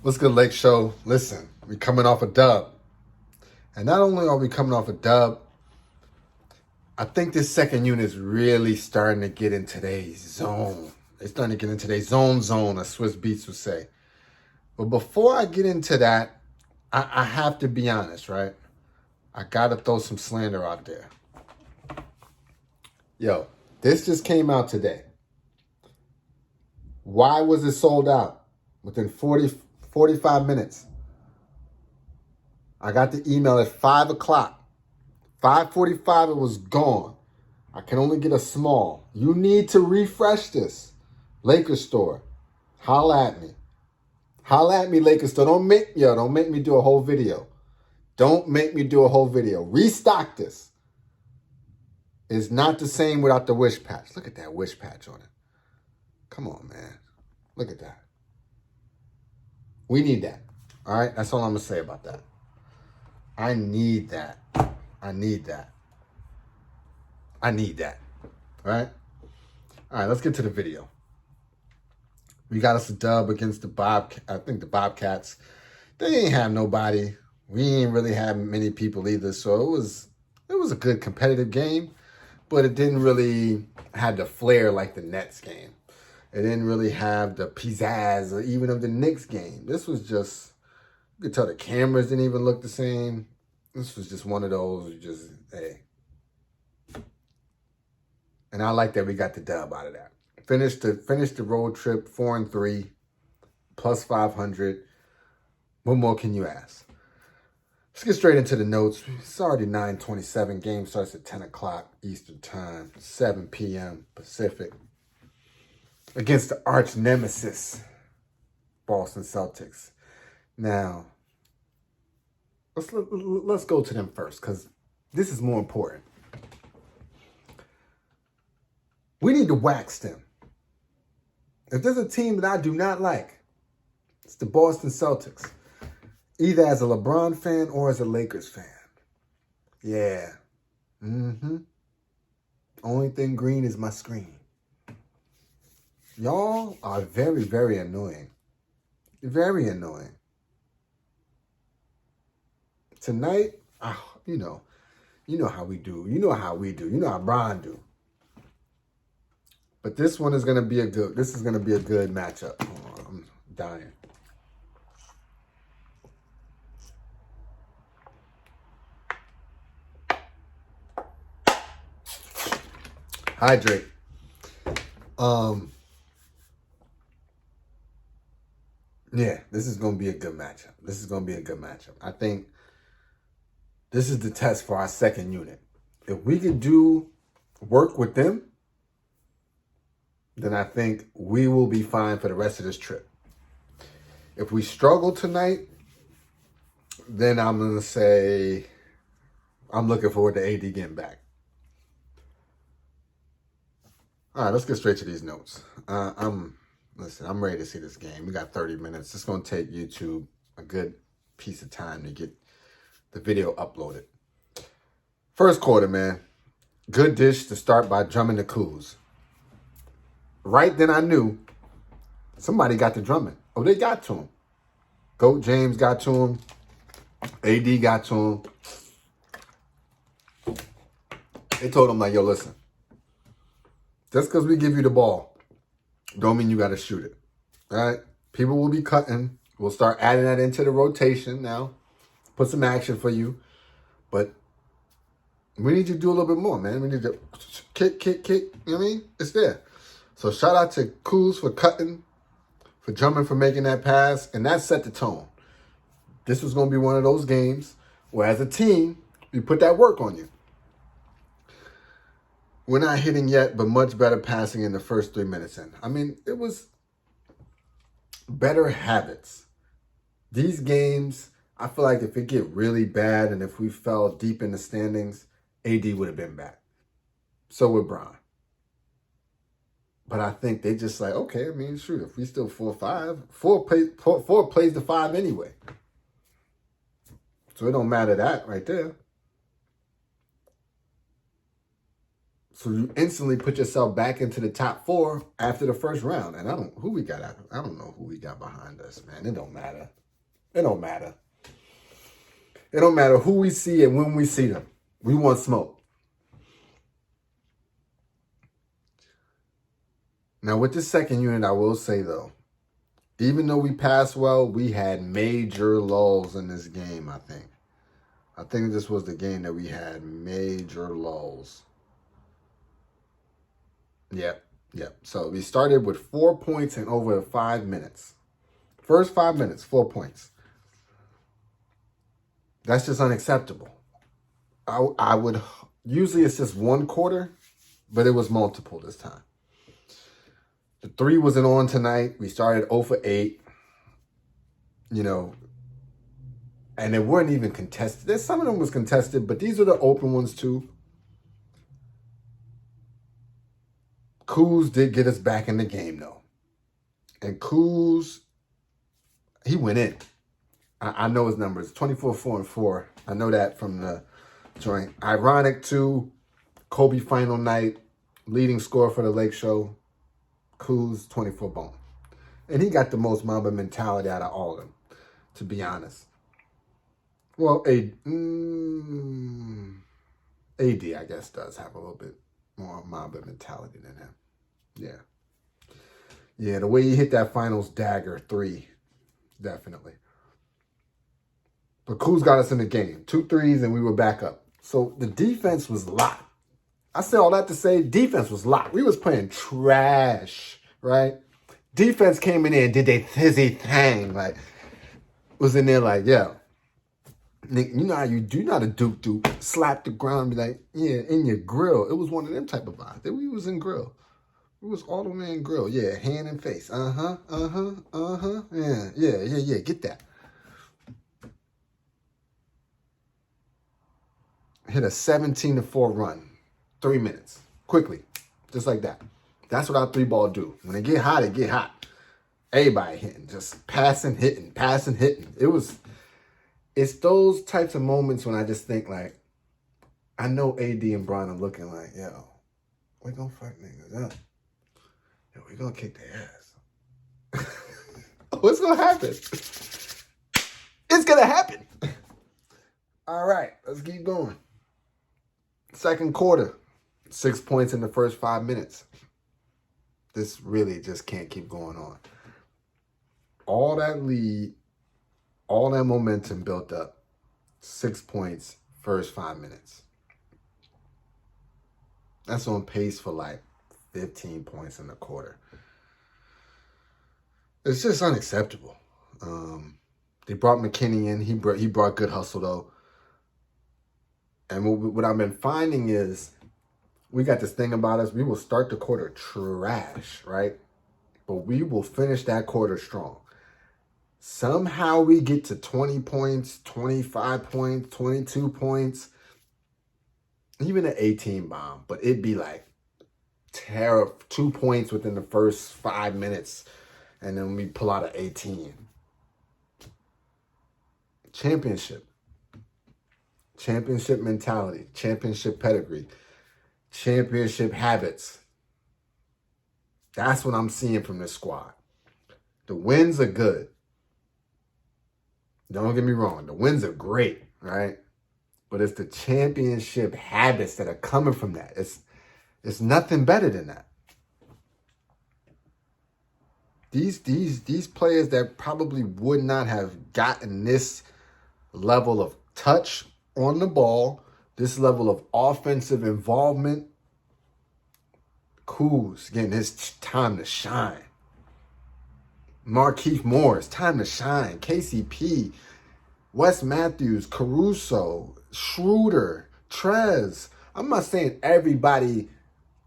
What's good, LakeShow? Listen, we coming off a dub. And not only are we coming off a dub, I think this second unit is really starting to get into their zone. They're starting to get into their zone, as Swiss Beats would say. But before I get into that, I have to be honest, right? I got to throw some slander out there. Yo, this just came out today. Why was it sold out within 45 minutes? I got the email at 5 o'clock. 5:45, it was gone. I can only get a small. You need to refresh this. Lakers store. Holla at me. Holla at me, Lakers store. Don't make me do a whole video. Don't make me do a whole video. Restock this. It's not the same without the wish patch. Look at that wish patch on it. Come on, man. Look at that. We need that. All right? That's all I'm going to say about that. I need that. I need that. I need that. All right? All right, let's get to the video. We got us a dub against the Bobcats. They ain't have nobody. We ain't really have many people either. So it was a good competitive game, but it didn't really have the flair like the Nets game. It didn't really have the pizzazz or even of the Knicks game. This was just, you could tell the cameras didn't even look the same. This was just one of those, hey. And I like that we got the dub out of that. Finished the road trip 4-3, plus 500. What more can you ask? Let's get straight into the notes. It's already 9:27. Game starts at 10 o'clock Eastern Time, 7 p.m. Pacific. Against the arch nemesis, Boston Celtics. Now, let's go to them first, because this is more important. We need to wax them. If there's a team that I do not like, it's the Boston Celtics. Either as a LeBron fan or as a Lakers fan. Yeah. Only thing green is my screen. Y'all are very, very annoying. Very annoying. Tonight, you know how we do. You know how we do. You know how Brian do. But this one is gonna be a good matchup. Oh, I'm dying. Hydrate. Yeah, this is gonna be a good matchup. I think this is the test for our second unit. If we could do work with them, then I think we will be fine for the rest of this trip. If we struggle tonight, then I'm going to say I'm looking forward to AD getting back. All right, let's get straight to these notes. I'm ready to see this game. We got 30 minutes. It's going to take YouTube a good piece of time to get the video uploaded. First quarter, man. Good dish to start by drumming the Kuz. Right then I knew somebody got to drumming. Oh, they got to him. Goat James got to him. AD got to him. They told him, like, yo, listen. Just because we give you the ball, don't mean you got to shoot it. All right? People will be cutting. We'll start adding that into the rotation now. Put some action for you. But we need you to do a little bit more, man. We need to kick. You know what I mean? It's there. So shout out to Kuz for cutting, for jumping, for making that pass. And that set the tone. This was going to be one of those games where as a team, we put that work on you. We're not hitting yet, but much better passing in the first 3 minutes in. I mean, it was better habits. These games, I feel like if it get really bad and if we fell deep in the standings, AD would have been back. So would Bron. But I think they just like, okay, I mean, shoot, if we still 4-5, four plays the 5 anyway. So it don't matter that right there. So you instantly put yourself back into the top 4 after the first round. And I don't know who we got behind us, man. It don't matter. It don't matter. It don't matter who we see and when we see them. We want smoke. Now, with this second unit, I will say, though, even though we passed well, we had major lulls in this game, I think. I think this was the game that we had major lulls. Yep. So we started with 4 points in over 5 minutes. First 5 minutes, 4 points. That's just unacceptable. I would, usually it's just one quarter, but it was multiple this time. The 3 wasn't on tonight. We started 0 for 8. And they weren't even contested. Some of them was contested, but these are the open ones too. Kuz did get us back in the game, though. And Kuz, he went in. I know his numbers, 24, 4, and 4. I know that from the joint. Ironic, too. Kobe final night, leading scorer for the LakeShow. Kuz, 24 bone. And he got the most Mamba mentality out of all of them, to be honest. Well, AD, I guess, does have a little bit more Mamba mentality than him. Yeah, the way he hit that finals dagger 3, definitely. But Kuz got us in the game. 2 threes, and we were back up. So the defense was locked. I say all that to say defense was locked. We was playing trash, right? Defense came in there and did their tizzy thing. Like, was in there like, yo, Nick, you know how you do not a duke, slap the ground, be like, yeah, in your grill. It was one of them type of vibes. We was in grill. We was all the way in grill. Yeah, hand and face. Yeah, get that. Hit a 17-4 run. 3 minutes. Quickly. Just like that. That's what our 3-ball do. When they get hot, it get hot. Everybody hitting. Just passing, hitting. It's those types of moments when I just think, like, I know AD and Bron are looking like, yo, we're going to fuck niggas up. Yo, we're going to kick their ass. What's going to happen? It's going to happen. All right, let's keep going. Second quarter, 6 points in the first 5 minutes. This really just can't keep going on. All that lead, all that momentum built up. 6 points, first 5 minutes. That's on pace for like 15 points in the quarter. It's just unacceptable. They brought McKinney in. He brought good hustle, though. And what I've been finding is we got this thing about us. We will start the quarter trash, right? But we will finish that quarter strong. Somehow we get to 20 points, 25 points, 22 points, even an 18 bomb. But it'd be like 2 points within the first 5 minutes. And then we pull out an 18. Championship mentality, championship pedigree, championship habits. That's what I'm seeing from this squad. The wins are good. Don't get me wrong. The wins are great, right? But it's the championship habits that are coming from that. It's nothing better than that. These players that probably would not have gotten this level of touch on the ball, this level of offensive involvement, Kuz getting his time to shine. Markieff Morris, time to shine. KCP, Wes Matthews, Caruso, Schroeder, Trez. I'm not saying everybody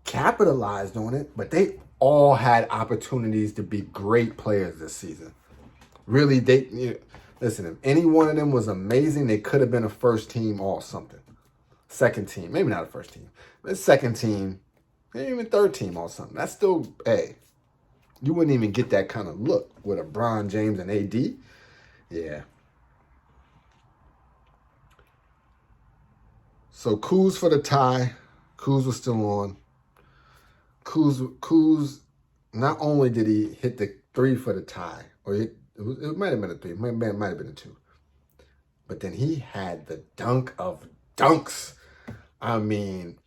capitalized on it, but they all had opportunities to be great players this season. Really, listen, if any one of them was amazing, they could have been a first team all something. Second team, maybe not a first team, but second team, maybe even third team all something. That's still, hey, you wouldn't even get that kind of look with LeBron James and AD. Yeah. So Kuz for the tie. Kuz was still on. Kuz, not only did he hit the 3 for the tie, or it might have been a 3, might have been a 2, but then he had the dunk of dunks. I mean,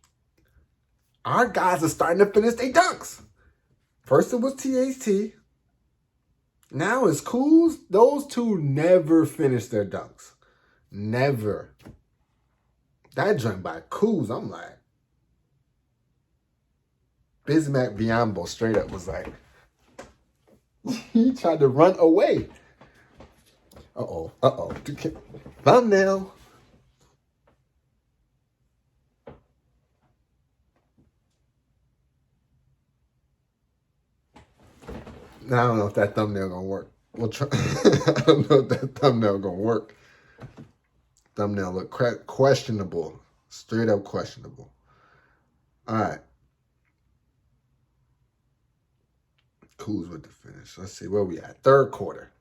our guys are starting to finish their dunks. First it was THT. Now it's Kuz. Those two never finish their dunks. Never. That joint by Kuz, I'm like, Bismack Biyombo straight up was like, he tried to run away. Uh-oh. Thumbnail. Now I don't know if that thumbnail gonna work. We'll try. I don't know if that thumbnail gonna work. Thumbnail look questionable. Straight up questionable. All right. Kuz with the finish. Let's see where we at. Third quarter.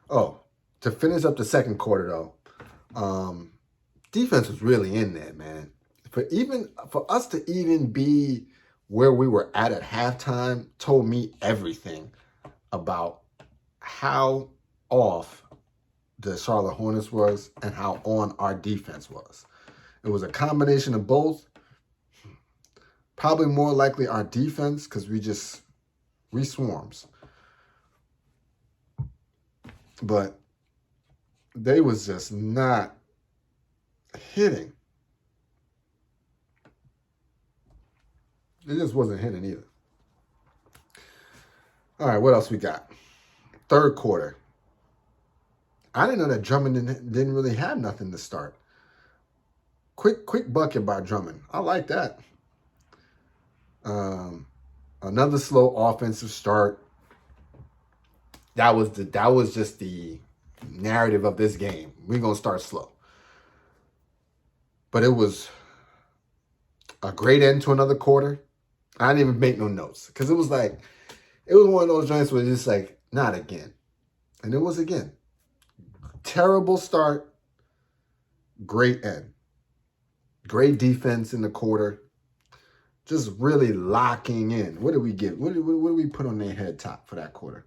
Oh, to finish up the second quarter though, defense was really in there, man. For us to even be where we were at halftime told me everything about how off the Charlotte Hornets was and how on our defense was. It was a combination of both. Probably more likely our defense because we swarms. But they was just not hitting. It just wasn't hitting either. All right, what else we got? Third quarter. I didn't know that Drummond didn't really have nothing to start. Quick bucket by Drummond. I like that. Another slow offensive start. That was just the narrative of this game. We're gonna start slow. But it was a great end to another quarter. I didn't even make no notes. Because it was one of those joints where it's just like, not again. And it was again. Terrible start, great end. Great defense in the quarter. Just really locking in. What did we get? What did we put on their head top for that quarter?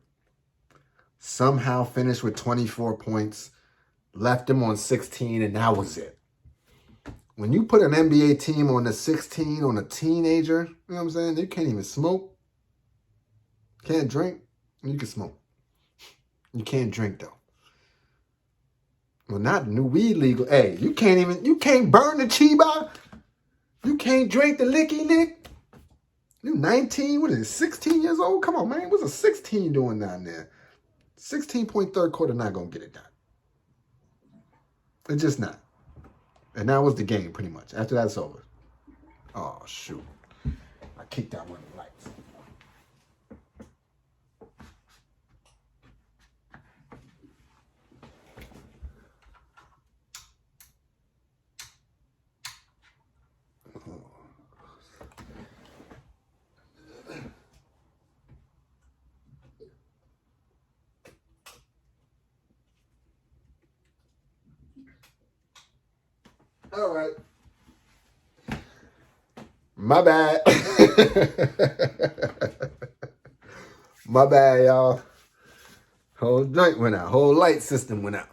Somehow finished with 24 points. Left them on 16, and that was it. When you put an NBA team on the 16 on a teenager, you know what I'm saying? They can't even smoke. Can't drink. You can smoke. You can't drink, though. Well, not new weed legal. Hey, you can't burn the chiba. You can't drink the licky lick. You 19, what is it, 16 years old? Come on, man. What's a 16 doing down there? 16-point third quarter, not going to get it done. It's just not. And that was the game, pretty much. After that, it's over. Oh, shoot. I kicked out one of the lights. All right. My bad. My bad, y'all. Whole joint went out. Whole light system went out.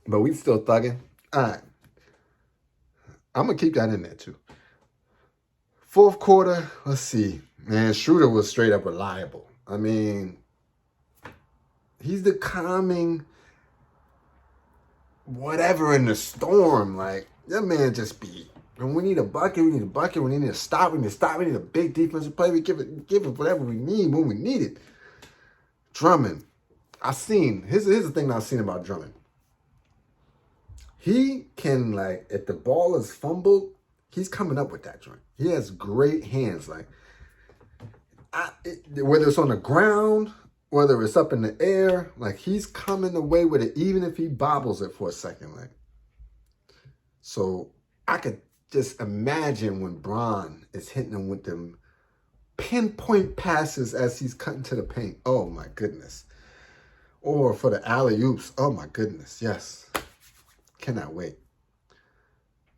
But we still thugging. All right. I'm going to keep that in there, too. Fourth quarter, let's see. Man, Schroeder was straight up reliable. I mean, he's the calming whatever in the storm. Like, that man just be, when we need a bucket, we need a bucket. When we need a stop, we need a stop. We need a big defensive play. We give it whatever we need when we need it. Drummond. Here's the thing that I've seen about Drummond. He can, like, if the ball is fumbled, he's coming up with that joint. He has great hands. Like, whether it's on the ground, whether it's up in the air, like, he's coming away with it, even if he bobbles it for a second. Like, so I could just imagine when Bron is hitting him with them pinpoint passes as he's cutting to the paint. Oh, my goodness. Or for the alley-oops. Oh, my goodness. Yes. Cannot wait.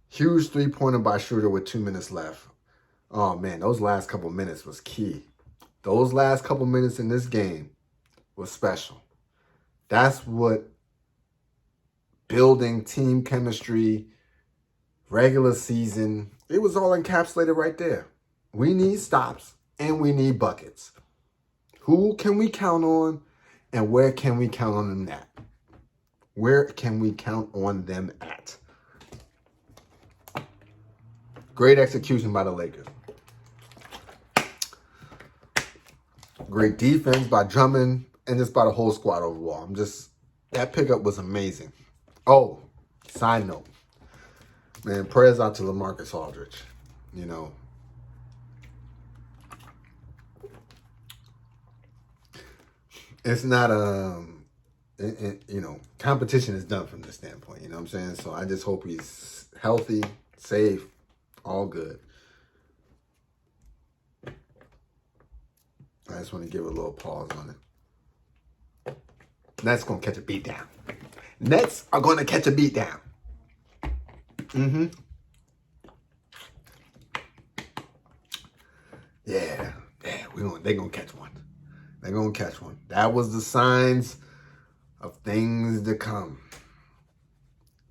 Huge three-pointer by Schroeder with 2 minutes left. Oh, man, those last couple minutes was key. Those last couple minutes in this game was special. That's what building team chemistry, regular season, it was all encapsulated right there. We need stops and we need buckets. Who can we count on and where can we count on them at? Where can we count on them at? Great execution by the Lakers. Great defense by Drummond and just by the whole squad overall. That pickup was amazing. Oh, side note. Man, prayers out to LaMarcus Aldridge. You know, it's not competition is done from this standpoint. You know what I'm saying? So I just hope he's healthy, safe, all good. I just want to give a little pause on it. Nets gonna catch a beat down. Nets are gonna catch a beat down. Yeah, they're gonna catch one. They're gonna catch one. That was the signs of things to come.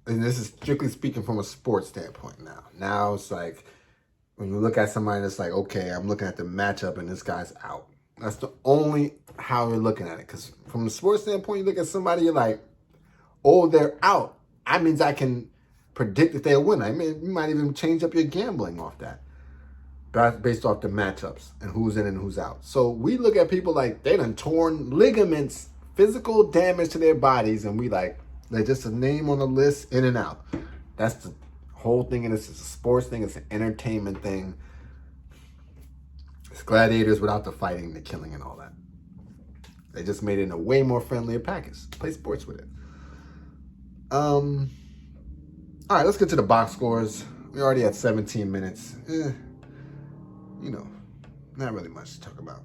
And this is strictly speaking from a sports standpoint now. Now it's like when you look at somebody that's like, okay, I'm looking at the matchup and this guy's out. That's the only how you're looking at it. Because from the sports standpoint, you look at somebody, you're like, oh, they're out. That means I can predict if they'll win. I mean, you might even change up your gambling off that. Based off the matchups and who's in and who's out. So we look at people like they done torn ligaments, physical damage to their bodies, and we like, they're just a name on the list, in and out. That's the whole thing, and it's a sports thing. It's an entertainment thing. It's gladiators without the fighting, the killing, and all that. They just made it in a way more friendlier package. Play sports with it. All right, let's get to the box scores. We already had 17 minutes. Not really much to talk about.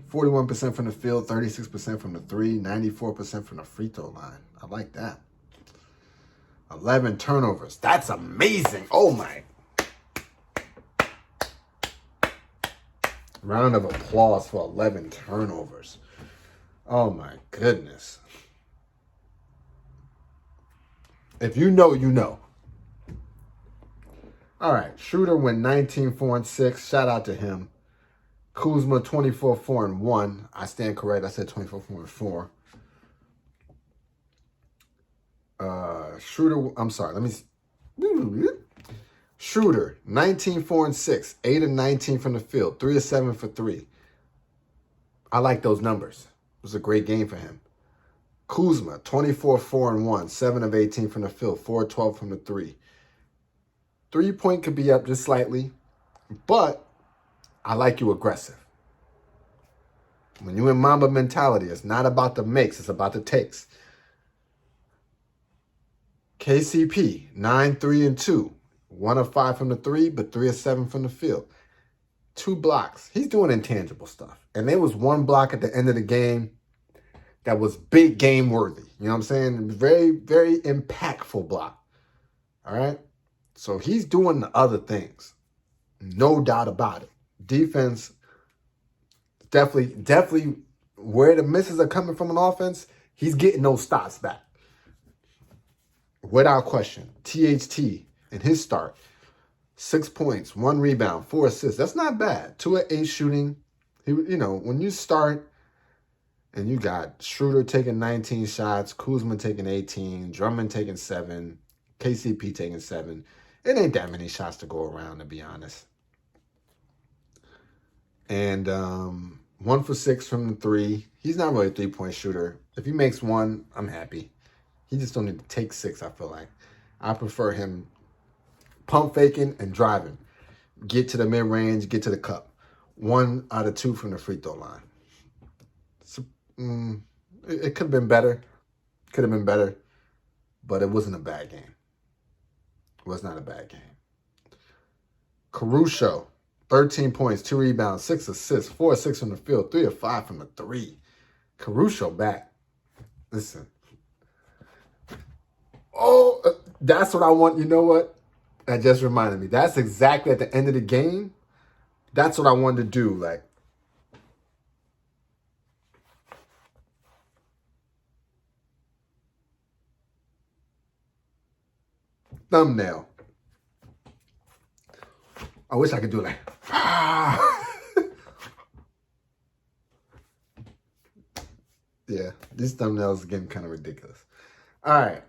41% from the field, 36% from the three, 94% from the free throw line. I like that. 11 turnovers. That's amazing. Oh, my. Round of applause for 11 turnovers. Oh, my goodness. If you know, you know. All right, Schroeder went 19-4-6. Shout out to him. Kuzma 24-4-1. I stand correct. I said 24-4-4. Schroeder, I'm sorry. Schroeder 19-4-6. 8 of 19 from the field. 3 of 7 for 3. I like those numbers. It was a great game for him. Kuzma 24-4-1. 7 of 18 from the field. 4 of 12 from the 3. 3-point could be up just slightly, but I like you aggressive. When you're in Mamba mentality, it's not about the makes, it's about the takes. KCP, 9-3-2. 1 of 5 from the 3, but 3 of 7 from the field. 2 blocks. He's doing intangible stuff. And there was 1 block at the end of the game that was big game worthy. You know what I'm saying? Very, very impactful block. All right? So he's doing the other things. No doubt about it. Defense, definitely where the misses are coming from an offense, he's getting those stops back. Without question. THT in his start, 6 points, 1 rebound, 4 assists. That's not bad. 2 of 8 shooting. When you start and you got Schroeder taking 19 shots, Kuzma taking 18, Drummond taking 7, KCP taking 7. It ain't that many shots to go around, to be honest. And 1 for 6 from the 3. He's not really a 3-point shooter. If he makes 1, I'm happy. He just don't need to take 6, I feel like. I prefer him pump faking and driving. Get to the mid-range, get to the cup. 1 out of 2 from the free throw line. So, it could have been better. But it wasn't a bad game. It was not a bad game. Caruso, 13 points, 2 rebounds, 6 assists, 4 of 6 from the field, 3 of 5 from the 3. Caruso back. Listen. Oh, that's what I want. You know what? That just reminded me. That's exactly at the end of the game. that's what I wanted to do. Like, thumbnail. I wish I could do like, yeah, these thumbnails are getting kind of ridiculous. All right.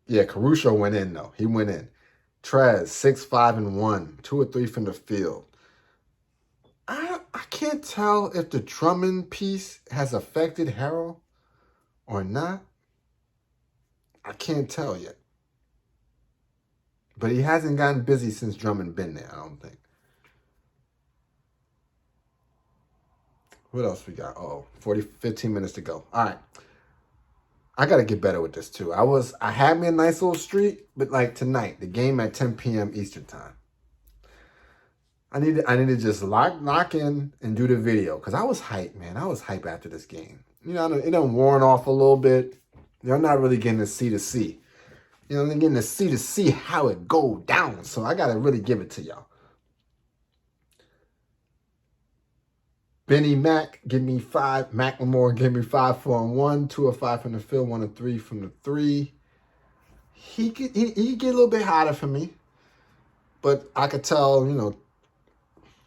Yeah, Caruso went in, though. He went in. Trez, 6-5-1, 2 or 3 from the field. I can't tell if the Drummond piece has affected Harrell or not. I can't tell yet. But he hasn't gotten busy since Drummond been there, I don't think. What else we got? Oh, 15 minutes to go. All right. I got to get better with this, too. I had me a nice little streak, but like tonight, the game at 10 p.m. Eastern time. I need to just lock in and do the video because I was hyped, man. I was hyped after this game. You know, it done worn off a little bit. They're not really getting to see. You know, they're getting to see how it go down. So I got to really give it to y'all. Benny Mac, give me 5. Macklemore, give me 5, 4, and 1. 2 or 5 from the field, 1 or 3 from the 3. He could get a little bit hotter for me. But I could tell, you know,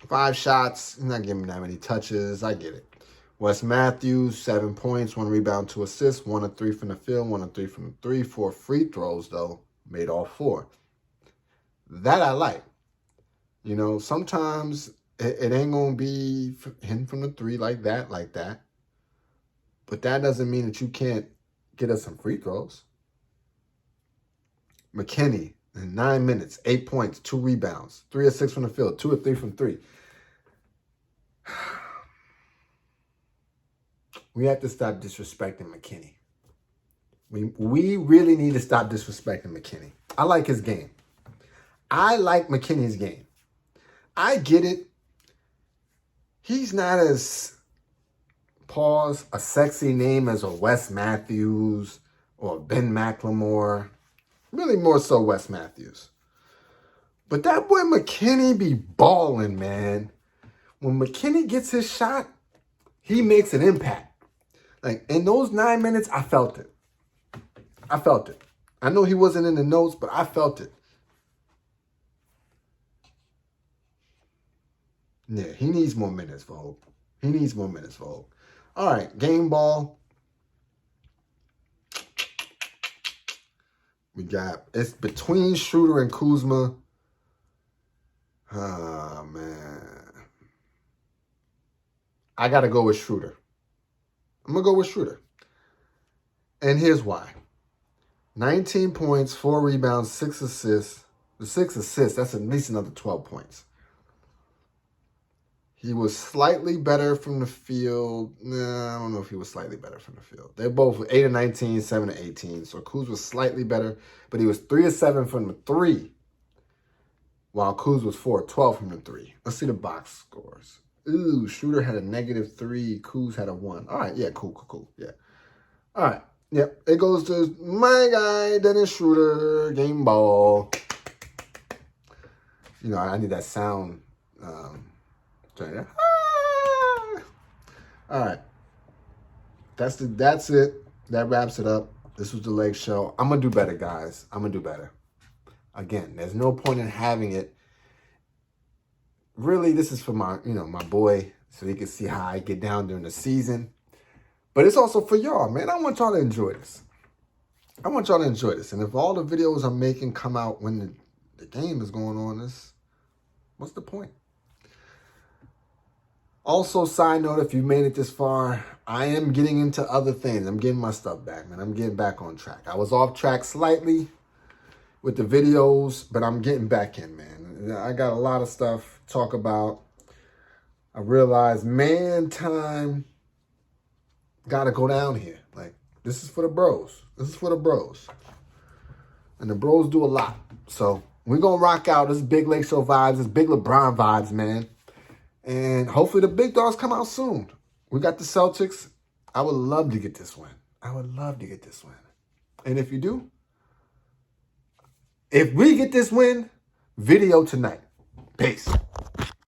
5 shots, he's not giving me that many touches. I get it. Wes Matthews, 7 points, 1 rebound, 2 assists, 1 or 3 from the field, 1 or 3 from the 3. 4 free throws, though, made all 4. That I like. You know, sometimes it ain't going to be him from the 3 like that. But that doesn't mean that you can't get us some free throws. McKinney, in 9 minutes, 8 points, 2 rebounds, 3 or 6 from the field, 2 or 3 from 3. We have to stop disrespecting McKinney. We really need to stop disrespecting McKinney. I like his game. I like McKinney's game. I get it. He's not as, a sexy name as a Wes Matthews or Ben McLemore. Really more so Wes Matthews. But that boy McKinney be balling, man. When McKinney gets his shot, he makes an impact. Like, in those 9 minutes, I felt it. I know he wasn't in the notes, but I felt it. Yeah, he needs more minutes, Vogue. All right, game ball. It's between Schroeder and Kuzma. Oh, man. I got to go with Schroeder. I'm going to go with Schroeder. And here's why. 19 points, 4 rebounds, 6 assists. The 6 assists, that's at least another 12 points. He was slightly better from the field. Nah, I don't know if he was slightly better from the field. They're both 8 of 19, 7 of 18. So Kuz was slightly better, but he was 3 of 7 from the 3, while Kuz was 4 of 12 from the 3. Let's see the box scores. Ooh, Schroeder had a -3. Kuz had a 1. All right, yeah, cool. Yeah. All right, yep. It goes to my guy, Dennis Schroeder, game ball. You know, I need that sound. All right. That's it. That wraps it up. This was the Lake Show. I'm going to do better, guys. I'm going to do better. Again, there's no point in having it. Really, this is for my boy, so he can see how I get down during the season. But it's also for y'all, man. I want y'all to enjoy this. And if all the videos I'm making come out when the game is going on, what's the point? Also, side note, if you made it this far, I am getting into other things. I'm getting my stuff back, man. I'm getting back on track. I was off track slightly with the videos, but I'm getting back in, man. I got a lot of stuff to talk about. I realized, man, time got to go down here. Like, this is for the bros. And the bros do a lot. So, we're going to rock out. This is big Lake Show vibes. This big LeBron vibes, man. And hopefully the big dogs come out soon. We got the Celtics. I would love to get this win. And if you do, if we get this win, video tonight. Peace.